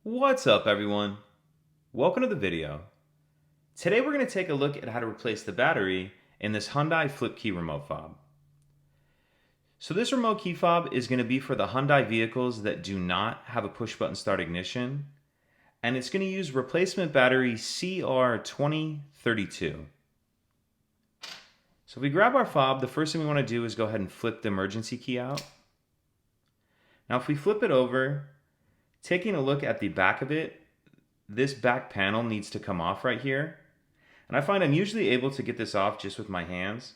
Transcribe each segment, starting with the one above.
What's up, everyone? Welcome to the video. Today we're going to take a look at how to replace the battery in this Hyundai flip key remote fob. So this remote key fob is going to be for the Hyundai vehicles that do not have a push button start ignition, and it's going to use replacement battery CR2032. So if we grab our fob, the first thing we want to do is go ahead and flip the emergency key out. Now if we flip it over, taking a look at the back of it, this back panel needs to come off right here. And I find I'm usually able to get this off just with my hands.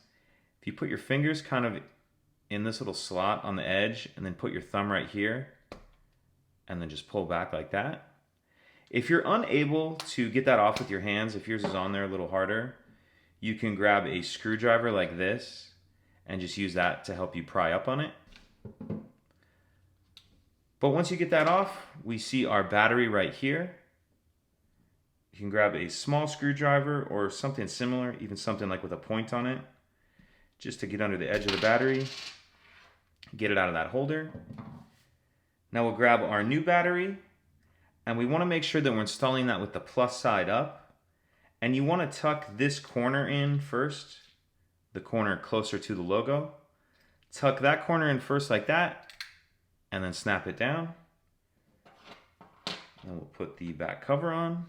If you put your fingers kind of in this little slot on the edge and then put your thumb right here and then just pull back like that. If you're unable to get that off with your hands, if yours is on there a little harder, you can grab a screwdriver like this and just use that to help you pry up on it. But once you get that off, we see our battery right here. You can grab a small screwdriver or something similar, even something like with a point on it, just to get under the edge of the battery, get it out of that holder. Now we'll grab our new battery, and we want to make sure that we're installing that with the plus side up. And you want to tuck this corner in first, the corner closer to the logo. Tuck that corner in first like that, and then snap it down. And we'll put the back cover on.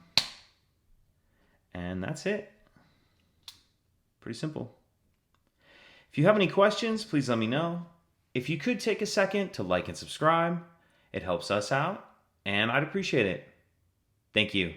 And that's it. Pretty simple. If you have any questions, please let me know. If you could take a second to like and subscribe, it helps us out, and I'd appreciate it. Thank you.